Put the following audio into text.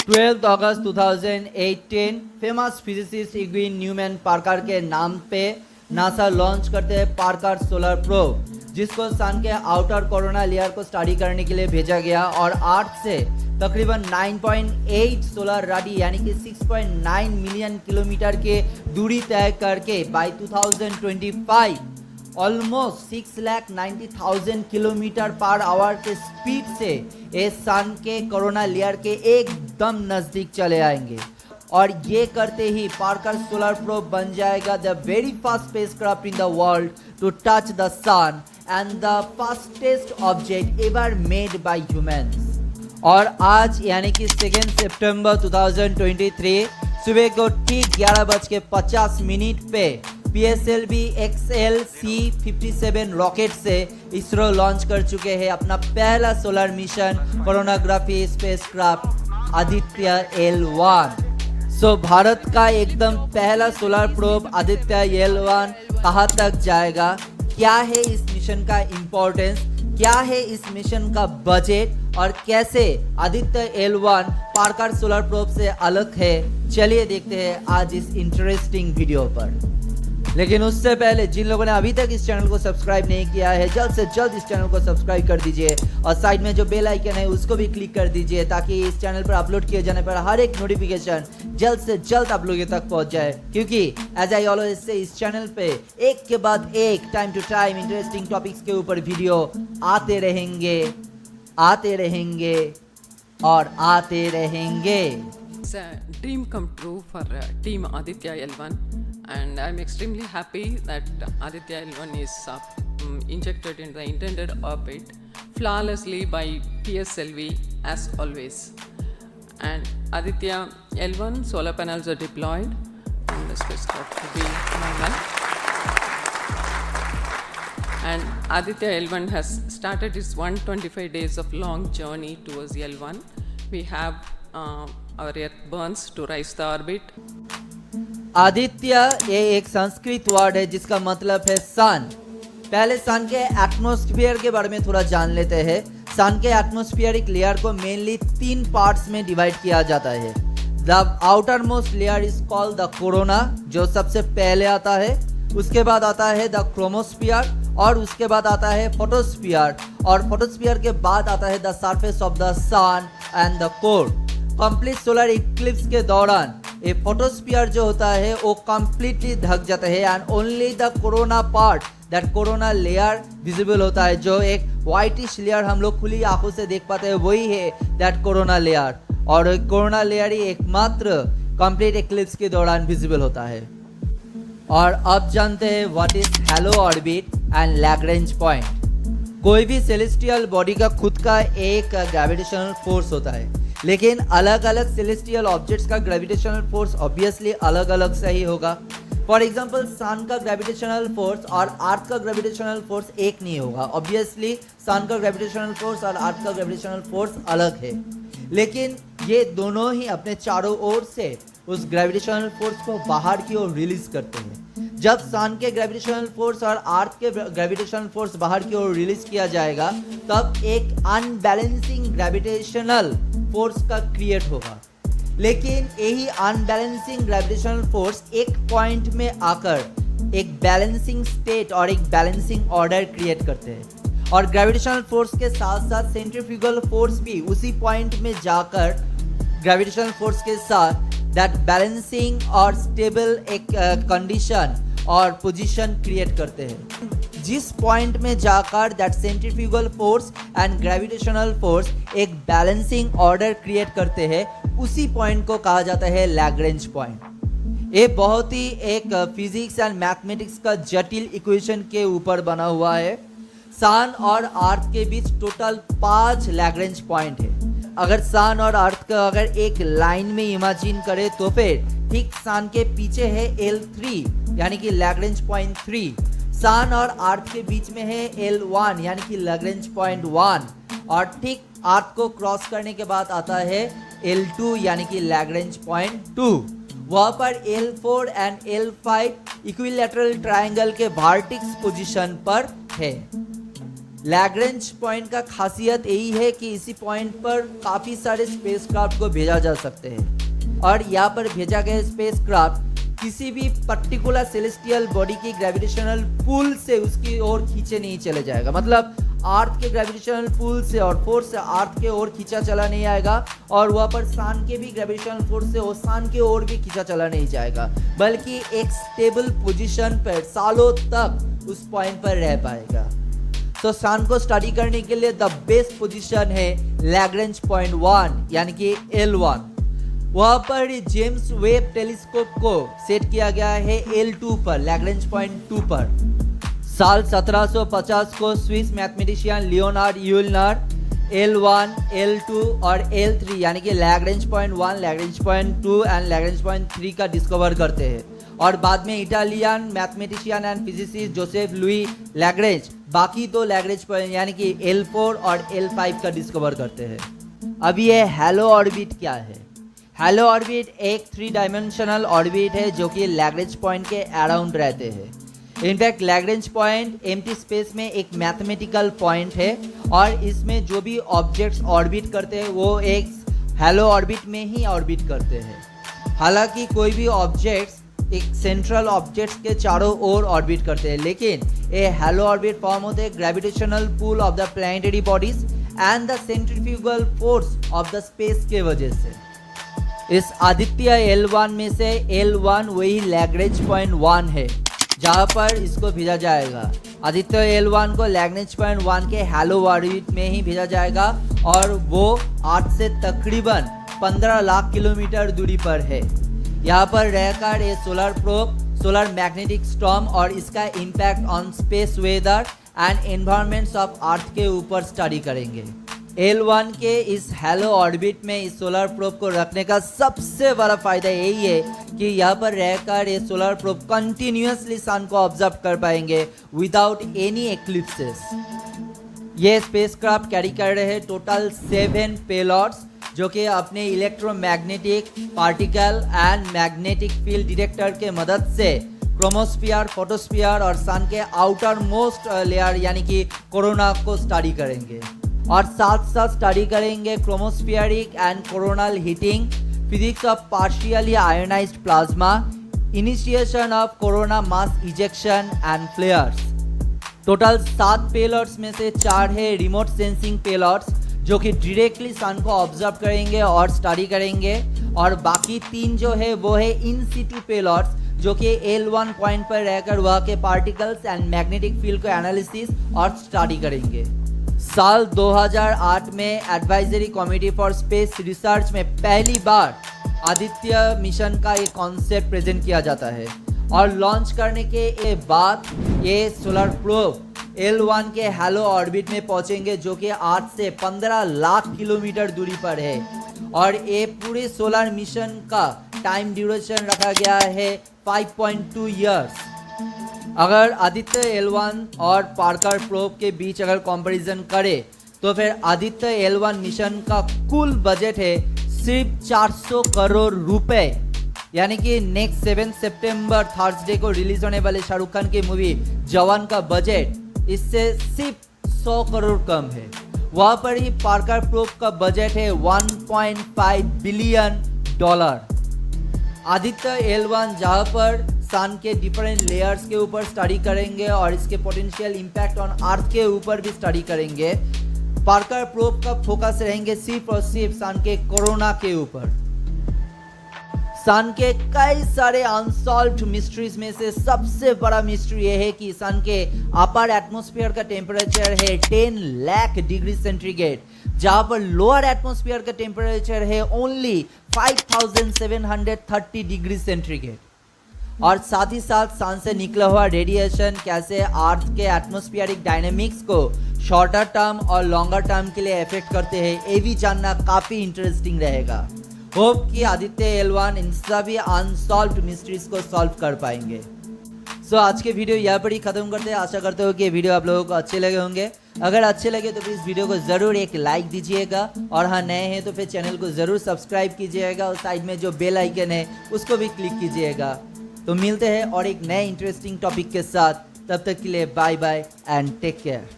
12 अगस्त 2018 famous physicist इग्विन Newman Parker के नाम पे नासा लॉन्च करते हैं पार्कर सोलर प्रोब, जिसको सन के आउटर कोरोना लेयर को स्टडी करने के लिए भेजा गया और अर्थ से तकरीबन 9.8 सोलर राडी यानी कि 6.9 मिलियन किलोमीटर के दूरी तय करके by 2025 almost 6,90,000 kilometre per hour के स्पीड से ये सन के कोरोना लेयर के एकदम नज़दीक चले आएंगे और ये करते ही पार्कर सोलर प्रोब बन जाएगा the very first spacecraft in the world to touch the sun and the fastest object ever made by humans. और आज यानी कि 2 सितंबर 2023 सुबह को ठीक 11:50 पे PSLV XL-C57 रॉकेट से इसरो लॉन्च कर चुके हैं अपना पहला solar mission coronagraphy spacecraft Aditya L1। So Bharat का एकदम पहला सोलर प्रोब आदित्य L1 कहाँ तक जाएगा, क्या है इस मिशन का इम्पोर्टेंस, क्या है इस मिशन का बजट और कैसे Aditya L1 Parker solar probe से अलग है, चलिए देखते हैं आज इस इंटरेस्टिंग वीडियो पर। लेकिन उससे पहले जिन लोगों ने अभी तक इस चैनल को सब्सक्राइब नहीं किया है जल्द से जल्द इस चैनल को सब्सक्राइब कर दीजिए और साइड में जो बेल आइकन है उसको भी क्लिक कर दीजिए ताकि इस चैनल पर अपलोड किए जाने पर हर एक नोटिफिकेशन जल्द से जल्द आप लोगों तक पहुंच जाए, क्योंकि एज आई ऑलवेज से इस चैनल पे एक के बाद एक time to time interesting topics के ऊपर वीडियो आते रहेंगे और आते रहेंगे। It's a dream come true for Team Aditya L1, and I'm extremely happy that Aditya L1 is injected in the intended orbit flawlessly by PSLV as always. And Aditya L1 solar panels are deployed and the spacecraft will be normal. And Aditya L1 has started its 125 days of long journey towards L1. We have our earth burns to rise the orbit. Aditya ये एक Sanskrit word है जिसका मतलब है सन। पहले सन के atmosphere के बारे में थोड़ा जान लेते हैं। सन के एटमॉस्फेरिक लेयर को मेनली 3 पार्ट्स में डिवाइड किया जाता है। The outer most layer is called the corona, जो सबसे पहले आता है। उसके बाद आता है द क्रोमोस्फियर और उसके बाद आता है फोटोस्फियर और फोटोस्फियर के बाद आता है the surface of the sun and the core. Complete solar eclipse के दौरान ये फोटोस्फियर जो होता है वो कंप्लीटली ढक जाता है and only the corona part that corona layer visible होता है, जो एक व्हाइटिश लेयर हम लोग खुली आंखों से देख पाते हैं, वही है दैट कोरोना लेयर। और कोरोना लेयर ही एकमात्र कंप्लीट इक्लिप्स के दौरान विजिबल होता है। और अब जानते हैं what is hello orbit and Lagrange point. कोई भी सेलेस्टियल बॉडी का खुद का एक ग्रेविटेशनल फोर्स होता है, लेकिन अलग अलग सेलेस्टियल ऑब्जेक्ट्स का ग्रेविटेशनल फोर्स ऑब्वियसली अलग अलग से ही होगा। फॉर एग्जांपल सन का ग्रेविटेशनल फोर्स और अर्थ का ग्रेविटेशनल फोर्स एक नहीं होगा। ऑब्वियसली सन का ग्रेविटेशनल फोर्स और अर्थ का ग्रेविटेशनल फोर्स अलग है, लेकिन ये दोनों ही अपने चारों ओर से उस ग्रेविटेशनल फोर्स को बाहर की ओर रिलीज करते हैं। जब सन के ग्रेविटेशनल फोर्स और अर्थ के ग्रेविटेशनल फोर्स बाहर की ओर रिलीज किया जाएगा तब एक अनबैलेंसिंग ग्रेविटेशनल फोर्स का क्रिएट होगा। लेकिन यही अनबैलेंसिंग ग्रेविटेशनल फोर्स एक पॉइंट में आकर एक बैलेंसिंग स्टेट और एक बैलेंसिंग ऑर्डर क्रिएट करते हैं और ग्रेविटेशनल फोर्स के साथ साथ सेंट्रीफ्यूगल फोर्स भी उसी पॉइंट में जाकर ग्रेविटेशनल फोर्स के साथ दैट बैलेंसिंग और स्टेबल एक कंडीशन और पोजीशन क्रिएट करते हैं। जिस पॉइंट में जाकर that centrifugal force and gravitational force एक बैलेंसिंग ऑर्डर क्रिएट करते हैं उसी पॉइंट को कहा जाता है लैग्रेंज पॉइंट। ये बहुत ही एक फिजिक्स एंड मैथमेटिक्स का जटिल इक्वेशन के ऊपर बना हुआ है। सन और अर्थ के बीच टोटल 5 लैग्रेंज पॉइंट है। अगर सन और अर्थ का अगर एक लाइन में इमेजिन करें तो फिर ठीक सन के पीछे है L3 यानी कि लैग्रेंज पॉइंट 3। सन और अर्थ के बीच में है L1 यानी कि लैग्रेंज पॉइंट 1 और ठीक अर्थ को क्रॉस करने के बाद आता है L2 यानी कि लैग्रेंज पॉइंट 2। वहाँ पर L4 and L5 equilateral triangle के वर्टेक्स पोजीशन पर है। लैग्रेंज पॉइंट का खासियत यही है कि इसी पॉइंट पर काफ़ी सारे स्पेसक्राफ्ट को भेजा जा सकते हैं और यहाँ पर भेजा गया स्पेसक्राफ्ट किसी भी पर्टिकुलर सेलेस्टियल बॉडी की ग्रेविटेशनल पुल से उसकी ओर खींचे नहीं चले जाएगा। मतलब अर्थ के ग्रेविटेशनल पुल से और फोर्स से अर्थ के ओर खींचा चला नहीं आएगा और वहाँ पर सन के भी ग्रेविटेशनल फोर्स से वो सन की ओर भी खींचा चला नहीं जाएगा, बल्कि एक स्टेबल पोजीशन पर सालों तक उस पॉइंट पर रह पाएगा। तो सन को स्टडी करने के लिए द बेस्ट पोजीशन है लैग्रेंज पॉइंट 1 यानी कि L1। वहाँ पर जेम्स वेब टेलीस्कोप को सेट किया गया है L2 पर, लैग्रेंज पॉइंट 2 पर। साल 1750 को Swiss mathematician Leonard Euler L1, L2 और L3 यानी कि Lagrange point 1, Lagrange point 2 and Lagrange point 3 का डिस्कवर करते हैं और बाद में Italian mathematician and physicist Joseph Louis Lagrange बाकी दो लैग्रेंज पॉइंट यानी कि L4 और L5 का डिस्कवर करते हैं। अब ये हैलो ऑर्बिट क्या है? हैलो ऑर्बिट एक 3 डायमेंशनल ऑर्बिट है जो कि लैग्रेंज पॉइंट के अराउंड रहते हैं। In fact Lagrange point empty space में एक मैथमेटिकल पॉइंट है और इसमें जो भी ऑब्जेक्ट्स ऑर्बिट करते हैं वो एक हैलो ऑर्बिट में ही ऑर्बिट करते हैं। हालांकि कोई भी ऑब्जेक्ट्स एक सेंट्रल ऑब्जेक्ट्स के चारों ओर ऑर्बिट करते हैं, लेकिन ये हैलो ऑर्बिट फॉर्म होते हैं gravitational pull of the planetary bodies and the centrifugal force of the space के वजह से। इस आदित्य L1 में से L1 वही लैग्रेंज पॉइंट 1 है जहाँ पर इसको भेजा जाएगा। आदित्य L1 को लैग्रेंज पॉइंट 1 के हैलो ऑर्बिट में ही भेजा जाएगा और वो अर्थ से तकरीबन 15 लाख किलोमीटर दूरी पर है। यहाँ पर रहकर ये solar probe, solar magnetic storm और इसका impact on space weather and environments of earth के ऊपर स्टडी करेंगे। L1 के इस हैलो ऑर्बिट में इस सोलर प्रोब को रखने का सबसे बड़ा फायदा यही है कि यहाँ पर रहकर ये सोलर प्रोब कंटिन्यूअसली सन को ऑब्जर्व कर पाएंगे विदाउट एनी एक्लिप्सेस। ये स्पेसक्राफ्ट कैरी कर रहे हैं टोटल 7 पेलॉड्स जो कि अपने electromagnetic particle and magnetic field detector के मदद से क्रोमोस्फीयर, फोटोस्फीयर और सन के आउटर मोस्ट लेयर यानी कि कोरोना को स्टडी करेंगे और साथ साथ स्टडी करेंगे chromospheric and coronal heating, physics of partially ionised plasma, initiation of corona mass ejection and flares. Total 7 payloads में से 4 है रिमोट सेंसिंग पेलॉड्स जो कि डायरेक्टली सन को ऑब्जर्व करेंगे और स्टडी करेंगे और बाकी 3 जो है वो है इन सिटू पेलॉड्स जो कि L1 पॉइंट पर रहकर वहाँ के पार्टिकल्स एंड मैग्नेटिक फील्ड को एनालिसिस और स्टडी करेंगे। साल 2008 में advisory committee for space research में पहली बार आदित्य मिशन का एक कॉन्सेप्ट प्रेजेंट किया जाता है और लॉन्च करने के बाद ये सोलर प्रोब L1 के हैलो ऑर्बिट में पहुंचेंगे जो कि अर्थ से 15 लाख किलोमीटर दूरी पर है और ये पूरे सोलर मिशन का टाइम ड्यूरेशन रखा गया है 5.2 इयर्स। अगर आदित्य L1 और पार्कर प्रोब के बीच अगर कंपैरिजन करें तो फिर आदित्य L1 मिशन का कुल बजट है सिर्फ 400 करोड़ रुपए, यानी कि नेक्स्ट 7 सितंबर थर्सडे को रिलीज होने वाले शाहरुख खान की मूवी जवान का बजट इससे सिर्फ 100 करोड़ कम है। वहाँ पर ही पार्कर प्रोब का बजट है 1.5 बिलियन डॉलर। आदित्य L1 जहाँ पर सन के डिफरेंट लेयर्स के ऊपर स्टडी करेंगे और इसके पोटेंशियल इम्पैक्ट ऑन अर्थ के ऊपर भी स्टडी करेंगे, पार्कर प्रोब का फोकस रहेंगे सिर्फ और सिर्फ सन के कोरोना के ऊपर। सन के कई सारे अनसॉल्व्ड मिस्ट्रीज में से सबसे बड़ा मिस्ट्री ये है कि सन के अपर एटमॉस्फेयर का टेम्परेचर है 10 लाख डिग्री सेंटीग्रेड, जहां पर लोअर एटमॉस्फेयर का टेम्परेचर है ओनली 5730 डिग्री सेंटीग्रेड। और साथ ही साथ सन से निकला हुआ रेडिएशन कैसे अर्थ के एटमॉस्फेरिक डायनेमिक्स को शॉर्टर टर्म और लॉन्गर टर्म के लिए इफेक्ट करते हैं, ये भी जानना काफ़ी इंटरेस्टिंग रहेगा। होप कि आदित्य L1 इन सभी अनसॉल्व्ड मिस्ट्रीज को सॉल्व कर पाएंगे। सो आज के वीडियो यहाँ पर ही खत्म करते हैं। आशा करते हो कि ये वीडियो आप लोगों को अच्छे लगे होंगे। अगर अच्छे लगे तो प्लीज़ वीडियो को ज़रूर एक लाइक दीजिएगा और हाँ नए हैं तो फिर चैनल को ज़रूर सब्सक्राइब कीजिएगा और साइड में जो बेल आइकन है उसको भी क्लिक कीजिएगा। तो मिलते हैं और एक नए इंटरेस्टिंग टॉपिक के साथ, तब तक के लिए bye bye and take care.